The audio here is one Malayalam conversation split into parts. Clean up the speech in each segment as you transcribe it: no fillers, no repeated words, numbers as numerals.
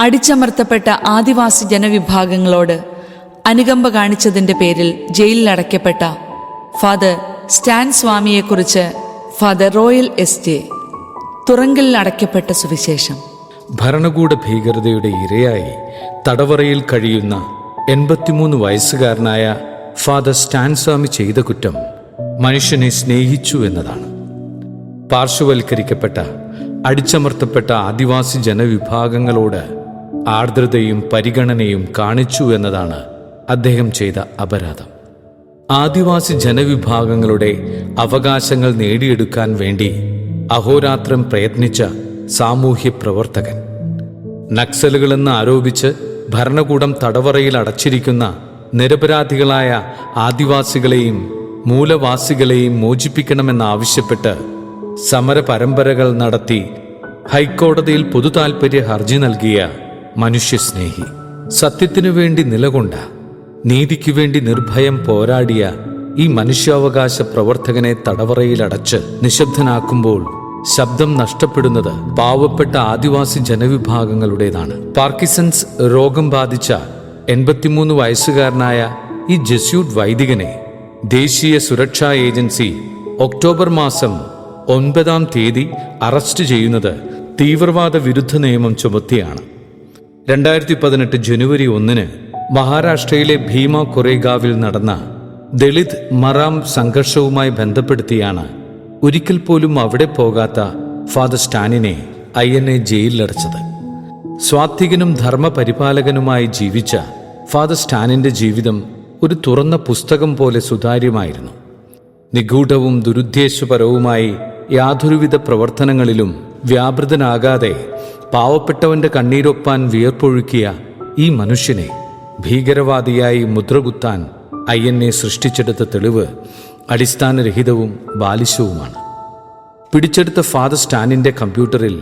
അടിച്ചമർത്തപ്പെട്ട ആദിവാസി ജനവിഭാഗങ്ങളോട് അനുകമ്പ കാണിച്ചതിൻ്റെ പേരിൽ ജയിലിലടയ്ക്കപ്പെട്ട ഫാദർ സ്റ്റാൻ സ്വാമിയെക്കുറിച്ച് ഫാദർ റോയൽ എസ്.ജെ. തുറങ്കലിൽ അടയ്ക്കപ്പെട്ട സുവിശേഷം. ഭരണകൂട ഭീകരതയുടെ ഇരയായി തടവറയിൽ കഴിയുന്ന 83 വയസ്സുകാരനായ ഫാദർ സ്റ്റാൻ സ്വാമി ചെയ്ത കുറ്റം മനുഷ്യനെ സ്നേഹിച്ചു എന്നതാണ്. പാർശ്വവൽക്കരിക്കപ്പെട്ട അടിച്ചമർത്തപ്പെട്ട ആദിവാസി ജനവിഭാഗങ്ങളോട് ആർദ്രതയും പരിഗണനയും കാണിച്ചു എന്നതാണ് അദ്ദേഹം ചെയ്ത അപരാധം. ആദിവാസി ജനവിഭാഗങ്ങളുടെ അവകാശങ്ങൾ നേടിയെടുക്കാൻ വേണ്ടി അഹോരാത്രം പ്രയത്നിച്ച സാമൂഹ്യ പ്രവർത്തകൻ. നക്സലുകളെന്ന് ആരോപിച്ച് ഭരണകൂടം തടവറയിൽ അടച്ചിരിക്കുന്ന നിരപരാധികളായ ആദിവാസികളെയും മൂലവാസികളെയും മോചിപ്പിക്കണമെന്നാവശ്യപ്പെട്ട് സമര പരമ്പരകൾ നടത്തി ഹൈക്കോടതിയിൽ പൊതുതാൽപര്യ ഹർജി നൽകിയ മനുഷ്യസ്നേഹി. സത്യത്തിനു വേണ്ടി നിലകൊണ്ട, നീതിക്കു വേണ്ടി നിർഭയം പോരാടിയ ഈ മനുഷ്യാവകാശ പ്രവർത്തകനെ തടവറയിലടച്ച് നിശബ്ദനാക്കുമ്പോൾ ശബ്ദം നഷ്ടപ്പെടുന്നത് പാവപ്പെട്ട ആദിവാസി ജനവിഭാഗങ്ങളുടേതാണ്. പാർക്കിൻസൺസ് രോഗം ബാധിച്ച 83 വയസ്സുകാരനായ ഈ ജെസ്യൂട്ട് വൈദികനെ ദേശീയ സുരക്ഷാ ഏജൻസി ഒക്ടോബർ മാസം 9-ാം തീയതി അറസ്റ്റ് ചെയ്യുന്നത് തീവ്രവാദ വിരുദ്ധ നിയമം ചുമത്തിയാണ്. 2018 ജനുവരി 1 മഹാരാഷ്ട്രയിലെ ഭീമ കൊറേഗാവിൽ നടന്ന ദളിത് മറാം സംഘർഷവുമായി ബന്ധപ്പെടുത്തിയാണ് ഒരിക്കൽ പോലും അവിടെ പോകാത്ത ഫാദർ സ്റ്റാനിനെ INA ജയിലിലടച്ചത്. സ്വാത്വികനും ധർമ്മപരിപാലകനുമായി ജീവിച്ച ഫാദർ സ്റ്റാനിന്റെ ജീവിതം ഒരു തുറന്ന പുസ്തകം പോലെ സുതാര്യമായിരുന്നു. നിഗൂഢവും ദുരുദ്ദേശപരവുമായി യാതൊരുവിധ പ്രവർത്തനങ്ങളിലും വ്യാപൃതനാകാതെ പാവപ്പെട്ടവന്റെ കണ്ണീരൊപ്പാൻ വിയർപ്പൊഴുക്കിയ ഈ മനുഷ്യനെ ഭീകരവാദിയായി മുദ്രകുത്താൻ INA സൃഷ്ടിച്ചെടുത്ത തെളിവ് അടിസ്ഥാനരഹിതവും ബാലിശവുമാണ്. പിടിച്ചെടുത്ത ഫാദർ സ്റ്റാനിന്റെ കമ്പ്യൂട്ടറിൽ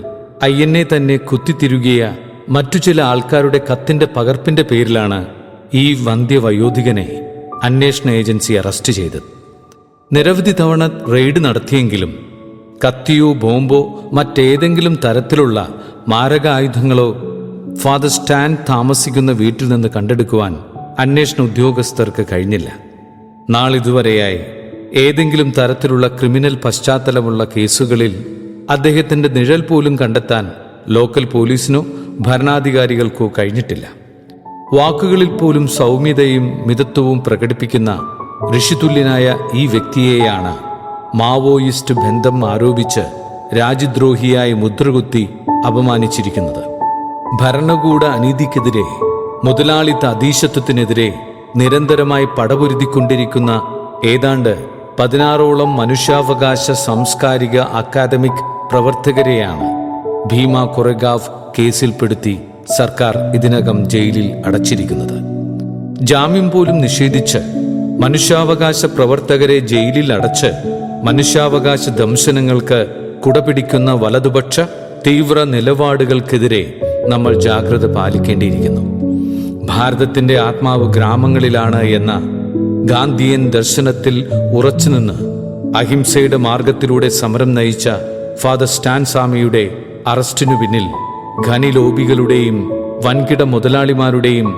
INA തന്നെ കുത്തിത്തിരുകിയ മറ്റു ചില ആൾക്കാരുടെ കത്തിന്റെ പകർപ്പിന്റെ പേരിലാണ് ഈ വന്ധ്യവയോധികനെ അന്വേഷണ ഏജൻസി അറസ്റ്റ് ചെയ്തത്. നിരവധി തവണ റെയ്ഡ് നടത്തിയെങ്കിലും കത്തിയോ ബോംബോ മറ്റേതെങ്കിലും തരത്തിലുള്ള മാരകായുധങ്ങളോ ഫാദർ സ്റ്റാൻ താമസിക്കുന്ന വീട്ടിൽ നിന്ന് കണ്ടെടുക്കുവാൻ അന്വേഷണ ഉദ്യോഗസ്ഥർക്ക് കഴിഞ്ഞില്ല. നാളിതുവരെയായി ഏതെങ്കിലും തരത്തിലുള്ള ക്രിമിനൽ പശ്ചാത്തലമുള്ള കേസുകളിൽ അദ്ദേഹത്തിന്റെ നിഴൽ പോലും കണ്ടെത്താൻ ലോക്കൽ പോലീസിനോ ഭരണാധികാരികൾക്കോ കഴിഞ്ഞിട്ടില്ല. വാക്കുകളിൽ പോലും സൗമ്യതയും മിതത്വവും പ്രകടിപ്പിക്കുന്ന ഋഷിതുല്യനായ ഈ വ്യക്തിയെയാണ് മാവോയിസ്റ്റ് ബന്ധം ആരോപിച്ച് രാജ്യദ്രോഹിയായി മുദ്രകുത്തി അപമാനിച്ചിരിക്കുന്നത്. ഭരണകൂട അനീതിക്കെതിരെ, മുതലാളിത്ത അധീശത്വത്തിനെതിരെ നിരന്തരമായി പടപൊരുതിക്കൊണ്ടിരിക്കുന്ന ഏതാണ്ട് 16ഓളം മനുഷ്യാവകാശ സാംസ്കാരിക അക്കാദമിക് പ്രവർത്തകരെയാണ് ഭീമ കൊറേഗാവ് കേസിൽപ്പെടുത്തി സർക്കാർ ഇതിനകം ജയിലിൽ അടച്ചിരിക്കുന്നത്. ജാമ്യം പോലും നിഷേധിച്ച് മനുഷ്യാവകാശ പ്രവർത്തകരെ ജയിലിൽ അടച്ച് മനുഷ്യാവകാശ ദംശനങ്ങൾക്ക് കുടപിടിക്കുന്ന വലതുപക്ഷ തീവ്ര നിലപാടുകൾക്കെതിരെ നമ്മൾ ജാഗ്രത പാലിക്കേണ്ടിയിരിക്കുന്നു. ഭാരതത്തിന്റെ ആത്മാവ് ഗ്രാമങ്ങളിലാണ് എന്ന ഗാന്ധിയൻ ദർശനത്തിൽ ഉറച്ചുനിന്ന് അഹിംസയുടെ മാർഗത്തിലൂടെ സമരം നയിച്ച ഫാദർ സ്റ്റാൻ സ്വാമിയുടെ അറസ്റ്റിനു പിന്നിൽ ഖനി ലോബികളുടെയും വൻകിട മുതലാളിമാരുടെയും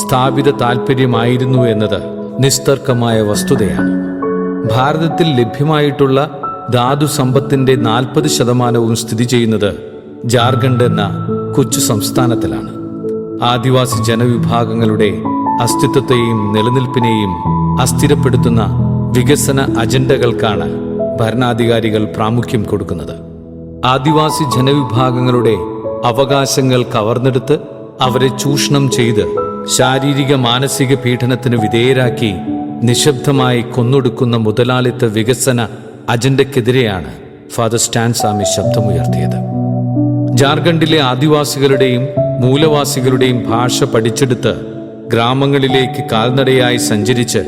സ്ഥാപിത താൽപ്പര്യമായിരുന്നു എന്നത് നിസ്തർക്കമായ വസ്തുതയാണ്. ഭാരതത്തിൽ ലഭ്യമായിട്ടുള്ള ധാതു സമ്പത്തിന്റെ 40% സ്ഥിതി ചെയ്യുന്നത് ജാർഖണ്ഡ് എന്ന കൊച്ചു സംസ്ഥാനത്തിലാണ്. ആദിവാസി ജനവിഭാഗങ്ങളുടെ അസ്തിത്വത്തെയും നിലനിൽപ്പിനെയും അസ്ഥിരപ്പെടുത്തുന്ന വികസന അജണ്ടകൾക്കാണ് ഭരണാധികാരികൾ പ്രാമുഖ്യം കൊടുക്കുന്നത്. ആദിവാസി ജനവിഭാഗങ്ങളുടെ അവകാശങ്ങൾ കവർന്നെടുത്ത് അവരെ ചൂഷണം ചെയ്ത് ശാരീരിക മാനസിക പീഡനത്തിന് വിധേയരാക്കി നിശബ്ദമായി കൊന്നൊടുക്കുന്ന മുതലാളിത്ത വികസന അജണ്ടയ്ക്കെതിരെയാണ് ഫാദർ സ്റ്റാൻ സ്വാമി ശബ്ദമുയർത്തിയത്. ജാർഖണ്ഡിലെ ആദിവാസികളുടെയും മൂലവാസികളുടെയും ഭാഷ പഠിച്ചെടുത്ത് ഗ്രാമങ്ങളിലേക്ക് കാൽനടയായി സഞ്ചരിച്ച്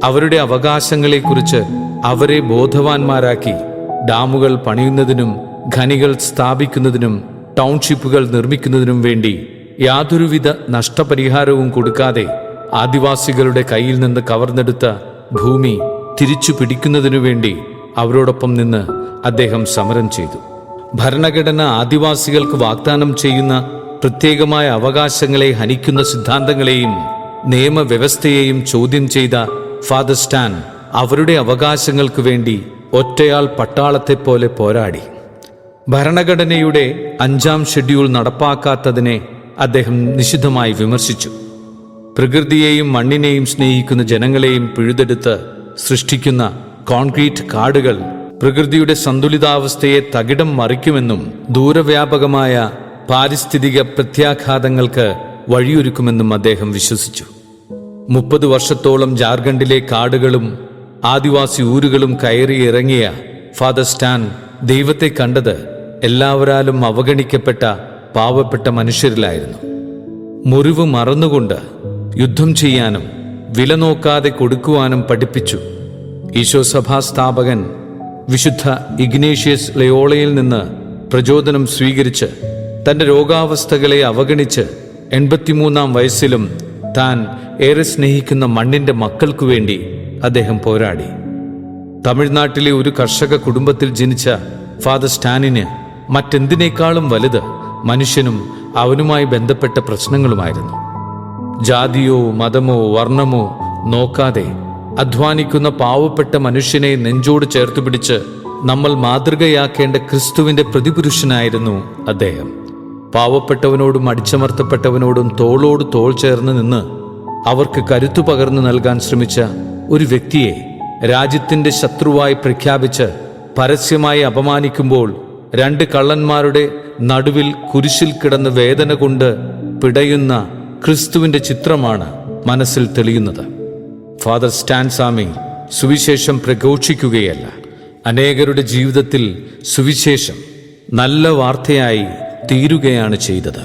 അവരുടെ അവകാശങ്ങളെക്കുറിച്ച് അവരെ ബോധവാന്മാരാക്കി ഡാമുകൾ പണിയുന്നതിനും ഖനികൾ സ്ഥാപിക്കുന്നതിനും ടൗൺഷിപ്പുകൾ നിർമ്മിക്കുന്നതിനും വേണ്ടി യാതൊരുവിധ നഷ്ടപരിഹാരവും കൊടുക്കാതെ ആദിവാസികളുടെ കയ്യിൽ നിന്ന് കവർന്നെടുത്ത ഭൂമി തിരിച്ചു പിടിക്കുന്നതിനു വേണ്ടി അവരോടൊപ്പം നിന്ന് അദ്ദേഹം സമരം ചെയ്തു. ഭരണഘടന ആദിവാസികൾക്ക് വാഗ്ദാനം ചെയ്യുന്ന പ്രത്യേകമായ അവകാശങ്ങളെ ഹനിക്കുന്ന സിദ്ധാന്തങ്ങളെയും നിയമവ്യവസ്ഥയെയും ചോദ്യം ചെയ്ത ഫാദർ സ്റ്റാൻ അവരുടെ അവകാശങ്ങൾക്ക് വേണ്ടി ഒറ്റയാൾ പട്ടാളത്തെപ്പോലെ പോരാടി. ഭരണഘടനയുടെ 5-ാം ഷെഡ്യൂൾ നടപ്പാക്കാത്തതിനെ അദ്ദേഹം നിശിതമായി വിമർശിച്ചു. പ്രകൃതിയെയും മണ്ണിനെയും സ്നേഹിക്കുന്ന ജനങ്ങളെയും പിഴുതെടുത്ത് സൃഷ്ടിക്കുന്ന കോൺക്രീറ്റ് കാടുകൾ പ്രകൃതിയുടെ സന്തുലിതാവസ്ഥയെ തകിടം മറിക്കുമെന്നും ദൂരവ്യാപകമായ പാരിസ്ഥിതിക പ്രത്യാഘാതങ്ങൾക്ക് വഴിയൊരുക്കുമെന്നും അദ്ദേഹം വിശ്വസിച്ചു. 30 വർഷത്തോളം ജാർഖണ്ഡിലെ കാടുകളും ആദിവാസി ഊരുകളും കയറിയിറങ്ങിയ ഫാദർ സ്റ്റാൻ ദൈവത്തെ കണ്ടത് എല്ലാവരാലും അവഗണിക്കപ്പെട്ട പാവപ്പെട്ട മനുഷ്യരിലായിരുന്നു. മുറിവ് മറന്നുകൊണ്ട് യുദ്ധം ചെയ്യാനും വില നോക്കാതെ കൊടുക്കുവാനും പഠിപ്പിച്ചു. ഈശോ സഭാ സ്ഥാപകൻ വിശുദ്ധ ഇഗ്നേഷ്യസ് ലയോളയിൽ നിന്ന് പ്രചോദനം സ്വീകരിച്ച് തൻ്റെ രോഗാവസ്ഥകളെ അവഗണിച്ച് 83-ാം വയസ്സിലും താൻ ഏറെ സ്നേഹിക്കുന്ന മണ്ണിൻ്റെ മക്കൾക്കു വേണ്ടി അദ്ദേഹം പോരാടി. തമിഴ്നാട്ടിലെ ഒരു കർഷക കുടുംബത്തിൽ ജനിച്ച ഫാദർ സ്റ്റാനിന് മറ്റെന്തിനേക്കാളും വലുത് മനുഷ്യനും അവനുമായി ബന്ധപ്പെട്ട പ്രശ്നങ്ങളുമായിരുന്നു. ജാതിയോ മതമോ വർണ്ണമോ നോക്കാതെ അധ്വാനിക്കുന്ന പാവപ്പെട്ട മനുഷ്യനെ നെഞ്ചോട് ചേർത്ത് പിടിച്ച് നമ്മൾ മാതൃകയാക്കേണ്ട ക്രിസ്തുവിൻ്റെ പ്രതിപുരുഷനായിരുന്നു അദ്ദേഹം. പാവപ്പെട്ടവനോടും അടിച്ചമർത്തപ്പെട്ടവനോടും തോളോട് തോൾ ചേർന്ന് നിന്ന് അവർക്ക് കരുത്തു പകർന്നു നൽകാൻ ശ്രമിച്ച ഒരു വ്യക്തിയെ രാജ്യത്തിൻ്റെ ശത്രുവായി പ്രഖ്യാപിച്ച് പരസ്യമായി അപമാനിക്കുമ്പോൾ 2 കള്ളന്മാരുടെ നടുവിൽ കുരിശിൽ കിടന്ന് വേദന കൊണ്ട് പിടയുന്ന ക്രിസ്തുവിൻ്റെ ചിത്രമാണ് മനസ്സിൽ തെളിയുന്നത്. ഫാദർ സ്റ്റാൻ സ്വാമി സുവിശേഷം പ്രഘോഷിക്കുകയല്ല, അനേകരുടെ ജീവിതത്തിൽ സുവിശേഷം നല്ല വാർത്തയായി തീരുകയാണ് ചെയ്തത്.